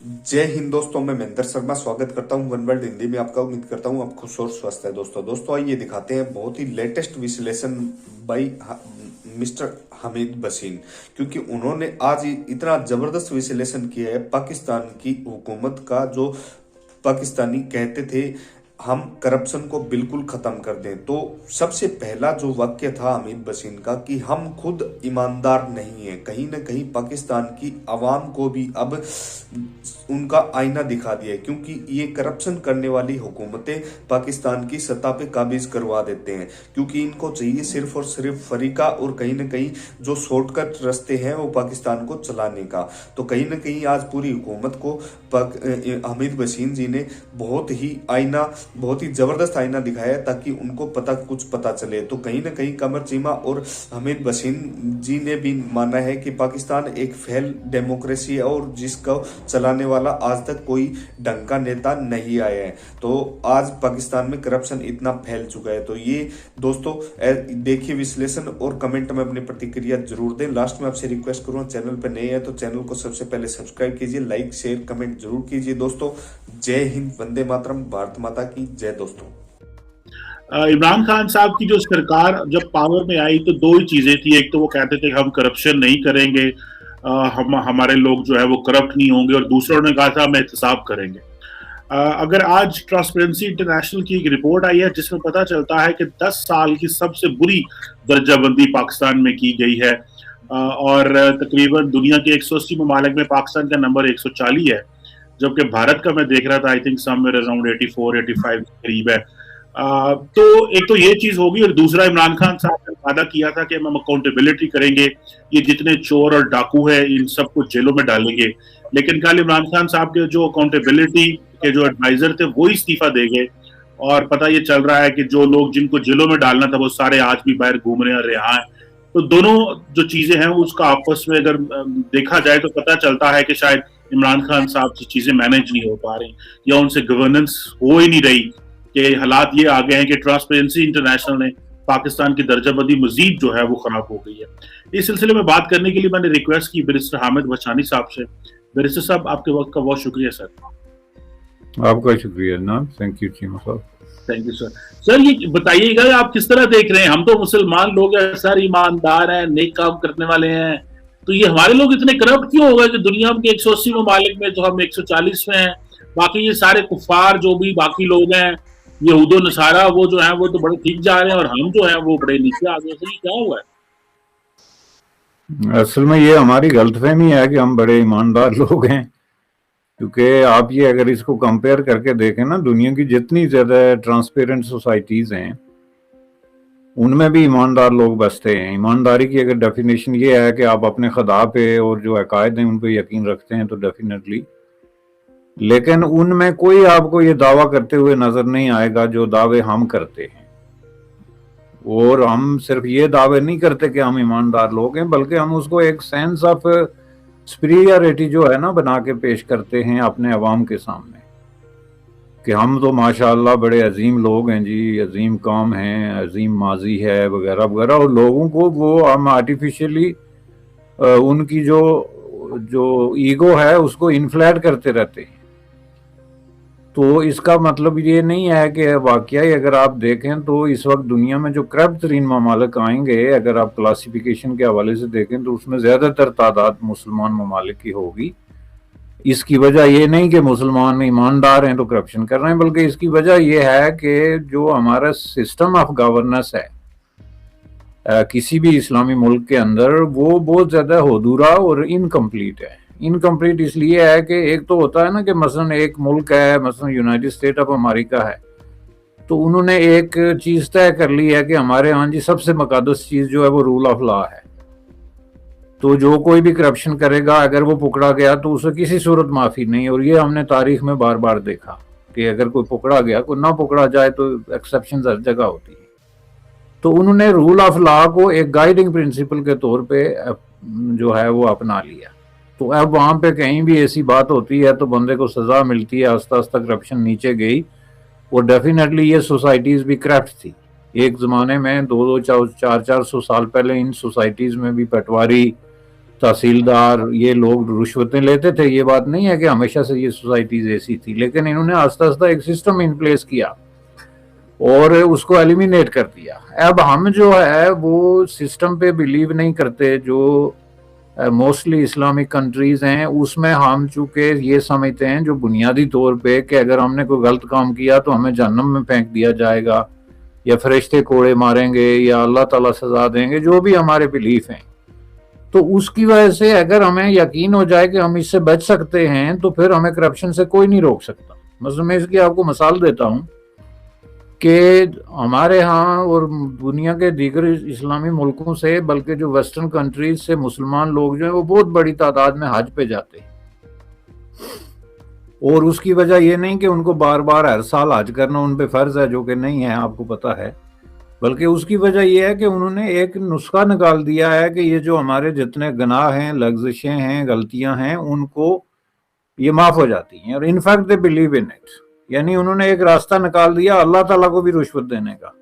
जय हिंद दोस्तों, मैं महेंद्र शर्मा स्वागत करता हूं वन वर्ल्ड हिंदी में आपका। उम्मीद करता हूं आप खुश और स्वस्थ है। दोस्तों आइए दिखाते हैं बहुत ही लेटेस्ट विश्लेषण बाई मिस्टर हामिद बसीन, क्योंकि उन्होंने आज इतना जबरदस्त विश्लेषण किया है पाकिस्तान की हुकूमत का। जो पाकिस्तानी कहते थे हम करप्शन को बिल्कुल खत्म कर दें, तो सबसे पहला जो वाक्य था हामिद बसीन का कि हम खुद ईमानदार नहीं है। कहीं ना कहीं पाकिस्तान की आवाम को भी अब उनका आईना दिखा दिया है, क्योंकि ये करप्शन करने वाली हुकूमतें पाकिस्तान की सत्ता पे काबिज करवा देते हैं, क्योंकि इनको चाहिए सिर्फ और सिर्फ फरीका और कहीं ना कहीं जो शॉर्टकट रास्ते हैं वो पाकिस्तान को चलाने का। तो कहीं ना कहीं आज पूरी हुकूमत को हामिद बसीन जी ने बहुत ही जबरदस्त आईना दिखाया है, ताकि उनको कुछ पता चले। तो कहीं ना कहीं कमर चीमा और हामिद बसीन जी ने भी माना है कि पाकिस्तान एक फेल डेमोक्रेसी है और जिसको चलाने वाला आज तक कोई ढंग का नेता नहीं आया है। तो आज पाकिस्तान में करप्शन इतना फैल चुका है। तो ये दोस्तों देखिए विश्लेषण और कमेंट में अपनी प्रतिक्रिया जरूर दें। लास्ट में आपसे रिक्वेस्ट करूंगा, चैनल पर नए हैं तो चैनल को सबसे पहले सब्सक्राइब कीजिए, लाइक शेयर कमेंट जरूर कीजिए। दोस्तों जय हिंद, वंदे मातरम, भारत माता की जय। दोस्तों इमरान खान साहब की जो सरकार जब पावर में आई तो दो ही चीजें थी। एक तो वो कहते थे हम करप्शन नहीं करेंगे, हमारे लोग जो है वो करप्ट नहीं होंगे, और दूसरों ने कहा था हम एहतसाब करेंगे। अगर आज ट्रांसपेरेंसी इंटरनेशनल की एक रिपोर्ट आई है जिसमें पता चलता है कि 10 साल की सबसे बुरी दर्जाबंदी पाकिस्तान में की गई है, और तकरीबन दुनिया के 180 ममालिक में पाकिस्तान का नंबर 140 है, जबकि भारत का मैं देख रहा था आई थिंक समवेयर अराउंड 84-85 के करीब है। तो एक तो ये चीज होगी, और दूसरा इमरान खान साहब ने वादा किया था कि हम अकाउंटेबिलिटी करेंगे, ये जितने चोर और डाकू है इन सबको जेलों में डालेंगे। लेकिन कल इमरान खान साहब के जो अकाउंटेबिलिटी के जो एडवाइजर थे वो इस्तीफा दे गए, और पता ये चल रहा है कि जो लोग जिनको जेलों में डालना था वो सारे आज भी बाहर घूम रहे हैं, रिहा हैं। तो दोनों जो चीजें हैं उसका आपस में अगर देखा जाए तो पता चलता है कि शायद इमरान खान साहब से चीजें मैनेज नहीं हो पा रही, या उनसे गवर्नेंस हो ही नहीं रही, कि हालात ये आ गए हैं कि ट्रांसपेरेंसी इंटरनेशनल ने पाकिस्तान की दर्जाबंदी मजीद जो है वो खराब हो गई है। इस सिलसिले में बात करने के लिए मैंने रिक्वेस्ट की बैरिस्टर हामिद बचानी साहब से। बैरिस्टर साहब, आपके वक्त का बहुत शुक्रिया सर। आपका शुक्रिया जनाब, थैंक यू चीमा साहब। Thank you sir. सर ये बताइएगा आप किस तरह देख रहे हैं, हम तो मुसलमान लोग हैं सर, ईमानदार हैं, नेक काम करने वाले हैं, तो ये हमारे लोग इतने करप्ट क्यों हो गए कि दुनिया के 180 ममालिक में तो हम 140 में हैं, बाकी ये सारे कुफार जो भी बाकी लोग हैं यहूदो नसारा वो जो है वो तो बड़े ठीक जा रहे हैं, और हम जो है वो बड़े नीचे आ गए। सर ये क्या हुआ है? असल में ये हमारी गलतफहमी है कि हम बड़े ईमानदार लोग हैं, क्योंकि आप ये अगर इसको कंपेयर करके देखें ना, दुनिया की जितनी ज्यादा ट्रांसपेरेंट सोसाइटीज हैं उनमें भी ईमानदार लोग बसते हैं। ईमानदारी की अगर डेफिनेशन ये है कि आप अपने खुदा पे और जो अकायद हैं उन पे यकीन रखते हैं तो डेफिनेटली, लेकिन उनमें कोई आपको ये दावा करते हुए नजर नहीं आएगा जो दावे हम करते हैं। और हम सिर्फ ये दावे नहीं करते कि हम ईमानदार लोग हैं, बल्कि हम उसको एक सेंस ऑफ सुपीरियरिटी जो है ना बना के पेश करते हैं अपने अवाम के सामने, कि हम तो माशाअल्लाह बड़े अजीम लोग हैं जी, अजीम काम हैं, अजीम माजी है वगैरह वगैरह, और लोगों को वो हम आर्टिफिशियली उनकी जो ईगो है उसको इन्फ्लेट करते रहते हैं। तो इसका मतलब ये नहीं है कि वाकई अगर आप देखें तो इस वक्त दुनिया में जो करप्ट तरीन ममालिक आएंगे, अगर आप क्लासिफिकेशन के हवाले से देखें तो उसमें ज़्यादातर तादाद मुसलमान ममालिक की होगी। इसकी वजह ये नहीं कि मुसलमान ईमानदार हैं तो करप्शन कर रहे हैं, बल्कि इसकी वजह ये है कि जो हमारा सिस्टम ऑफ गवर्नेंस है किसी भी इस्लामी मुल्क के अंदर, वो बहुत ज़्यादा होदूरा और इनकम्प्लीट है। इनकम्प्लीट इसलिए है कि एक तो होता है ना कि मसलन एक मुल्क है, मसलन यूनाइटेड स्टेट ऑफ अमेरिका है, तो उन्होंने एक चीज़ तय कर ली है कि हमारे यहाँ जी सबसे मुकद्दस चीज़ जो है वो रूल ऑफ लॉ है। तो जो कोई भी करप्शन करेगा अगर वो पकड़ा गया तो उसे किसी सूरत माफ़ी नहीं। और ये हमने तारीख में बार बार देखा कि अगर कोई पकड़ा गया, कोई ना पकड़ा जाए तो एक्सेप्शन हर जगह होती है। तो उन्होंने रूल ऑफ लॉ को एक गाइडिंग प्रिंसिपल के तौर पे जो है वो अपना लिया। तो अब वहाँ पे कहीं भी ऐसी बात होती है तो बंदे को सज़ा मिलती है, आस्ता आस्ता करप्शन नीचे गई। और डेफिनेटली ये सोसाइटीज़ भी करप्ट थी एक ज़माने में, 200-400 साल पहले इन सोसाइटीज़ में भी पटवारी, तहसीलदार, ये लोग रुश्वतें लेते थे। ये बात नहीं है कि हमेशा से ये सोसाइटीज ऐसी थी, लेकिन इन्होंने आस्ता आस्ता एक सिस्टम इन प्लेस किया और उसको एलिमिनेट कर दिया। अब हम जो है वो सिस्टम पे बिलीव नहीं करते, जो मोस्टली इस्लामिक कंट्रीज हैं उसमें हम चूंकि ये समझते हैं जो बुनियादी तौर पे कि अगर हमने कोई गलत काम किया तो हमें जहन्नम में फेंक दिया जाएगा या फरिश्ते कोड़े मारेंगे या अल्लाह ताला सजा देंगे, जो भी हमारे बिलीफ हैं। तो उसकी वजह से अगर हमें यकीन हो जाए कि हम इससे बच सकते हैं तो फिर हमें करप्शन से कोई नहीं रोक सकता। मतलब मैं इसकी आपको मिसाल देता हूँ कि हमारे यहाँ और दुनिया के दीगर इस्लामी मुल्कों से, बल्कि जो वेस्टर्न कंट्रीज से मुसलमान लोग जो हैं वो बहुत बड़ी तादाद में हज पे जाते हैं, और उसकी वजह ये नहीं कि उनको बार बार हर साल हज करना उन पे फर्ज है, जो कि नहीं है, आपको पता है, बल्कि उसकी वजह यह है कि उन्होंने एक नुस्खा निकाल दिया है कि ये जो हमारे जितने गुनाह हैं, लग्जिशें हैं, गलतियां हैं, उनको ये माफ हो जाती हैं। और in fact they believe in it, यानी उन्होंने एक रास्ता निकाल दिया अल्लाह ताला को भी रुश्वत देने का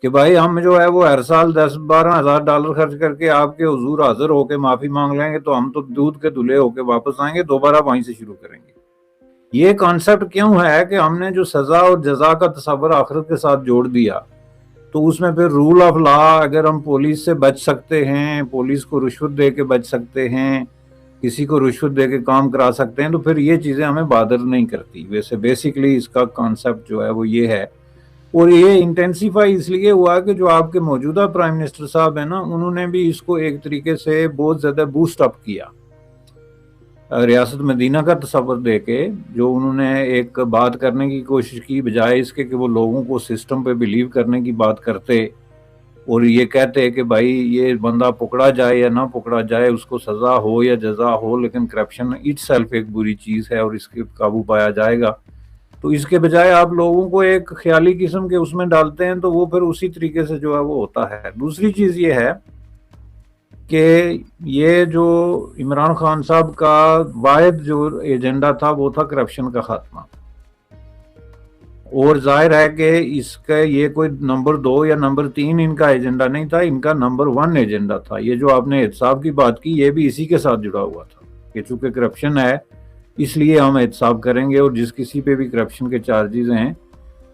कि भाई हम जो है वो हर साल 10-12 हज़ार डॉलर खर्च करके आपके हुजूर हाजिर होके माफी मांग लेंगे तो हम तो दूध के धुले होके वापस आएंगे, दोबारा वहीं से शुरू करेंगे। ये कॉन्सेप्ट क्यों है कि हमने जो सजा और जजा का तस्वर आखिरत के साथ जोड़ दिया, तो उसमें फिर रूल ऑफ लॉ, अगर हम पुलिस से बच सकते हैं, पुलिस को रिश्वत दे के बच सकते हैं, किसी को रिश्वत दे के काम करा सकते हैं, तो फिर ये चीज़ें हमें बादर नहीं करती। वैसे बेसिकली इसका कॉन्सेप्ट जो है वो ये है, और ये इंटेंसिफाई इसलिए हुआ कि जो आपके मौजूदा प्राइम मिनिस्टर साहब है ना, उन्होंने भी इसको एक तरीके से बहुत ज़्यादा बूस्ट अप किया। रियासत मदीना का तस्वर दे के जो उन्होंने एक बात करने की कोशिश की, बजाय इसके कि वो लोगों को सिस्टम पे बिलीव करने की बात करते और ये कहते कि भाई ये बंदा पकड़ा जाए या ना पकड़ा जाए, उसको सज़ा हो या जजा हो, लेकिन करप्शन इटसेल्फ एक बुरी चीज़ है और इसके काबू पाया जाएगा। तो इसके बजाय आप लोगों को एक ख्याली किस्म के उसमें डालते हैं, तो वो फिर उसी तरीके से जो है वो होता है। दूसरी चीज़ ये है कि ये जो इमरान खान साहब का वाहिद जो एजेंडा था वो था करप्शन का खात्मा, और जाहिर है कि इसका ये कोई नंबर 2 या नंबर 3 इनका एजेंडा नहीं था, इनका नंबर 1 एजेंडा था। ये जो आपने एहतसाब की बात की, ये भी इसी के साथ जुड़ा हुआ था कि चूंकि करप्शन है इसलिए हम एहतसाब करेंगे और जिस किसी पे भी करप्शन के चार्जेस हैं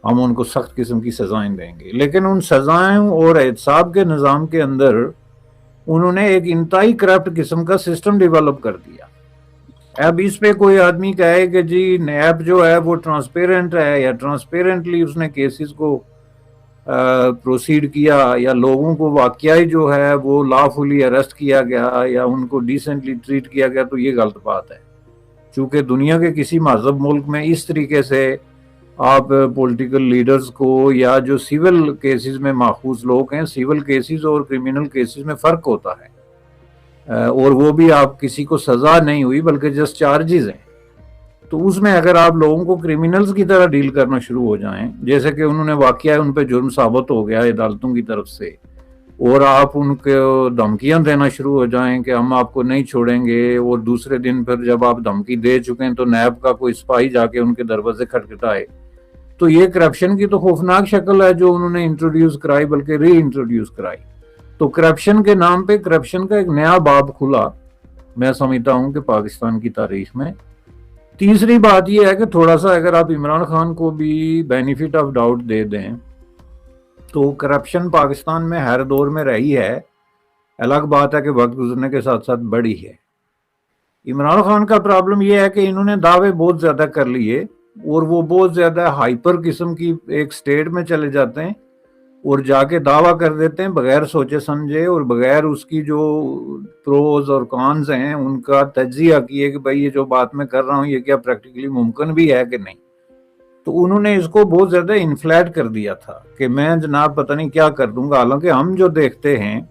हम उनको सख्त किस्म की सजाएं देंगे। लेकिन उन सजाएं और एहतसाब के निज़ाम के अंदर उन्होंने एक इंतहाई करप्ट किस्म का सिस्टम डेवलप कर दिया। अब इस पे कोई आदमी कहे कि जी नैब जो है वो ट्रांसपेरेंट है या ट्रांसपेरेंटली उसने केसेस को प्रोसीड किया या लोगों को वाकई जो है वो लॉफुली अरेस्ट किया गया या उनको डिसेंटली ट्रीट किया गया, तो ये गलत बात है। चूँकि दुनिया के किसी महज़ब मुल्क में इस तरीके से आप पॉलिटिकल लीडर्स को या जो सिविल केसेस में माखूज लोग हैं, सिविल केसेस और क्रिमिनल केसेस में फ़र्क होता है, और वो भी आप किसी को सज़ा नहीं हुई बल्कि जस्ट चार्जेस हैं। तो उसमें अगर आप लोगों को क्रिमिनल्स की तरह डील करना शुरू हो जाएं, जैसे कि उन्होंने वाकया उन पे जुर्म साबित हो गया अदालतों की तरफ से, और आप उनको धमकियां देना शुरू हो जाएं कि हम आपको नहीं छोड़ेंगे, और दूसरे दिन फिर जब आप धमकी दे चुके हैं तो नैब का कोई सिपाही जाके उनके दरवाजे खटखटाए, तो ये करप्शन की तो खौफनाक शक्ल है जो उन्होंने इंट्रोड्यूस कराई, बल्कि री इंट्रोड्यूस कराई। तो करप्शन के नाम पे करप्शन का एक नया बाब खुला, मैं समझता हूं कि पाकिस्तान की तारीख में। तीसरी बात यह है कि थोड़ा सा अगर आप इमरान खान को भी बेनिफिट ऑफ डाउट दे दें, तो करप्शन पाकिस्तान में हर दौर में रही है, अलग बात है कि वक्त गुजरने के साथ साथ बढ़ी है। इमरान खान का प्रॉब्लम यह है कि इन्होंने दावे बहुत ज़्यादा कर लिए और वो बहुत ज़्यादा हाइपर किस्म की एक स्टेट में चले जाते हैं और जाके दावा कर देते हैं बगैर सोचे समझे और बगैर उसकी जो प्रोज और कॉन्स हैं उनका तज्जिया किए कि भाई ये जो बात मैं कर रहा हूँ ये क्या प्रैक्टिकली मुमकिन भी है कि नहीं। तो उन्होंने इसको बहुत ज़्यादा इन्फ्लेट कर दिया था कि मैं जनाब पता नहीं क्या कर दूंगा। हालांकि हम जो देखते हैं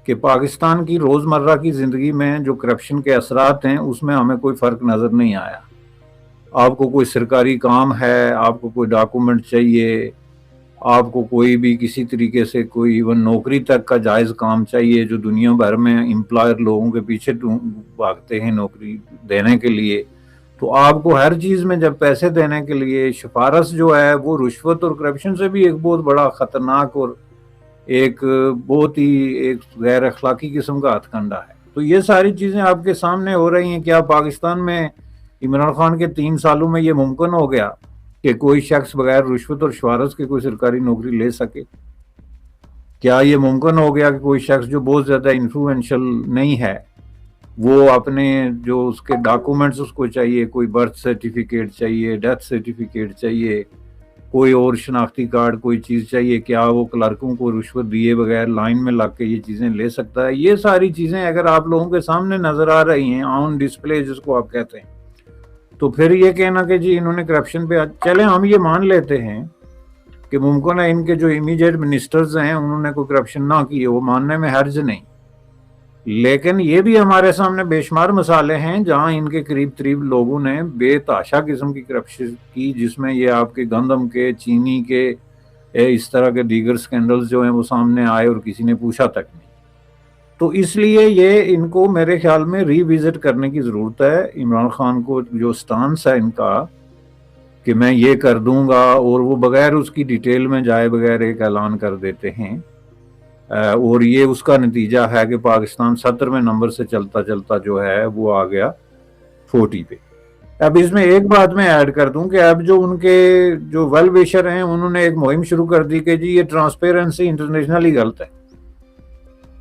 कि पाकिस्तान की रोज़मर्रा की ज़िंदगी में जो करप्शन के असरात हैं उसमें हमें कोई फ़र्क नज़र नहीं आया। आपको कोई सरकारी काम है, आपको कोई डॉक्यूमेंट चाहिए, आपको कोई भी किसी तरीके से कोई इवन नौकरी तक का जायज़ काम चाहिए, जो दुनिया भर में एम्प्लॉयर लोगों के पीछे भागते हैं नौकरी देने के लिए, तो आपको हर चीज़ में जब पैसे देने के लिए सिफारिश जो है वो रिश्वत और करप्शन से भी एक बहुत बड़ा ख़तरनाक और एक बहुत ही एक गैर अखलाकी किस्म का हथकंडा है। تو یہ ساری چیزیں آپ کے سامنے ہو رہی ہیں. کیا پاکستان میں عمران خان کے 3 سالوں میں یہ ممکن ہو گیا کہ کوئی شخص بغیر رشوت اور شوارز کے کوئی سرکاری نوکری لے سکے؟ کیا یہ ممکن ہو گیا کہ کوئی شخص جو بہت زیادہ انفلوئنشل نہیں ہے وہ اپنے جو اس کے ڈاکومنٹس اس کو چاہیے, کوئی برتھ سرٹیفکیٹ چاہیے, ڈیتھ سرٹیفکیٹ چاہیے, کوئی اور شناختی کارڈ کوئی چیز چاہیے, کیا وہ کلرکوں کو رشوت دیے بغیر لائن میں لگ کے یہ چیزیں لے سکتا ہے؟ یہ ساری چیزیں اگر آپ لوگوں کے سامنے نظر آ رہی ہیں آن ڈسپلے جس کو آپ کہتے ہیں, تو پھر یہ کہنا کہ جی انہوں نے کرپشن پہ, چلیں ہم یہ مان لیتے ہیں کہ ممکن ہے ان کے جو امیڈیٹ منسٹرز ہیں انہوں نے کوئی کرپشن نہ کی, وہ ماننے میں حرج نہیں, لیکن یہ بھی ہمارے سامنے بے شمار مسائل ہیں جہاں ان کے قریب لوگوں نے بے تحاشا قسم کی کرپشن کی, جس میں یہ آپ کے گندم کے, چینی کے, اس طرح کے دیگر سکینڈلز جو ہیں وہ سامنے آئے اور کسی نے پوچھا تک نہیں. تو اس لیے یہ ان کو میرے خیال میں ری وزٹ کرنے کی ضرورت ہے. عمران خان کو جو سٹانس ہے ان کا کہ میں یہ کر دوں گا, اور وہ بغیر اس کی ڈیٹیل میں جائے بغیر ایک اعلان کر دیتے ہیں, اور یہ اس کا نتیجہ ہے کہ پاکستان 70ویں نمبر سے چلتا چلتا جو ہے وہ آ گیا 40 پہ. اب اس میں ایک بات میں ایڈ کر دوں کہ اب جو ان کے جو ویل ویشر ہیں انہوں نے ایک مہم شروع کر دی کہ جی یہ ٹرانسپیرنسی انٹرنیشنلی غلط ہے,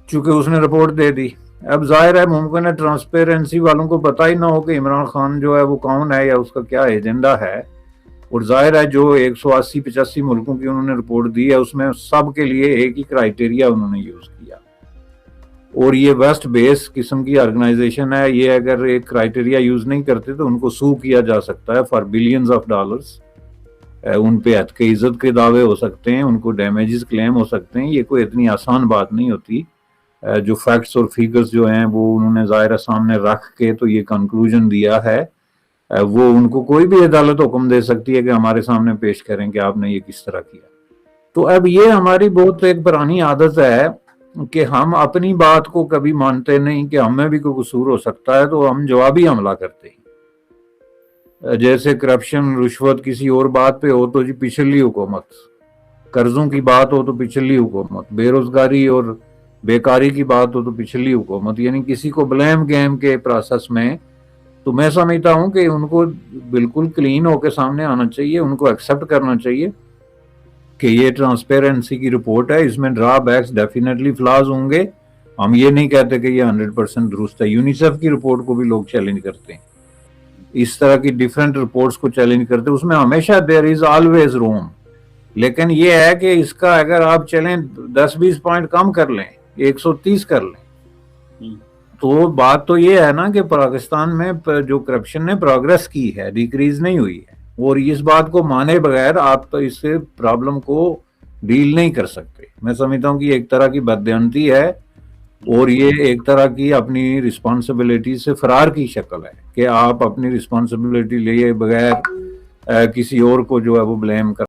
چونکہ اس نے رپورٹ دے دی. اب ظاہر ہے ممکن ہے ٹرانسپیرنسی والوں کو پتہ ہی نہ ہو کہ عمران خان جو ہے وہ کون ہے یا اس کا کیا ایجنڈا ہے, اور ظاہر ہے جو 180-85 ملکوں کی انہوں نے رپورٹ دی ہے اس میں سب کے لیے ایک ہی کرائیٹیریا انہوں نے یوز کیا, اور یہ ویسٹ بیس قسم کی آرگنائزیشن ہے. یہ اگر ایک کرائیٹیریا یوز نہیں کرتے تو ان کو سو کیا جا سکتا ہے فار بلینز آف ڈالرز, ان پہ حد عزت کے دعوے ہو سکتے ہیں, ان کو ڈیمیجز کلیم ہو سکتے ہیں. یہ کوئی اتنی آسان بات نہیں ہوتی. جو فیکٹس اور فیگرز جو ہیں وہ انہوں نے ظاہرہ سامنے رکھ کے تو یہ کنکلوژن دیا ہے, وہ ان کو کوئی بھی عدالت حکم دے سکتی ہے کہ ہمارے سامنے پیش کریں کہ آپ نے یہ کس طرح کیا. تو اب یہ ہماری بہت ایک پرانی عادت ہے کہ ہم اپنی بات کو کبھی مانتے نہیں کہ ہمیں بھی کوئی قصور ہو سکتا ہے, تو ہم جوابی حملہ کرتے ہیں. جیسے کرپشن, رشوت کسی اور بات پہ ہو تو جی پچھلی حکومت, قرضوں کی بات ہو تو پچھلی حکومت, بے روزگاری اور بیکاری کی بات ہو تو پچھلی حکومت, یعنی کسی کو بلیم گیم کے پروسیس میں. تو میں سمجھتا ہوں کہ ان کو بالکل کلین ہو کے سامنے آنا چاہیے, ان کو ایکسیپٹ کرنا چاہیے کہ یہ ٹرانسپیرنسی کی رپورٹ ہے, اس میں ڈرا بیکس ڈیفینیٹلی فلاز ہوں گے. ہم یہ نہیں کہتے کہ یہ 100% درست ہے. یونیسیف کی رپورٹ کو بھی لوگ چیلنج کرتے ہیں, اس طرح کی ڈیفرنٹ رپورٹس کو چیلنج کرتے ہیں, اس میں ہمیشہ there is always room. لیکن یہ ہے کہ اس کا اگر آپ چلیں 10-20 پوائنٹ کم کر لیں, 130 کر لیں, تو بات تو یہ ہے نا کہ پاکستان میں جو کرپشن نے پروگریس کی ہے, ڈیکریز نہیں ہوئی ہے. اور اس بات کو مانے بغیر آپ تو اس سے پرابلم کو ڈیل نہیں کر سکتے. میں سمجھتا ہوں کہ یہ ایک طرح کی بددیانتی ہے, اور یہ ایک طرح کی اپنی رسپانسبلٹی سے فرار کی شکل ہے کہ آپ اپنی رسپانسبلٹی لیے بغیر کسی اور کو جو ہے وہ بلیم کر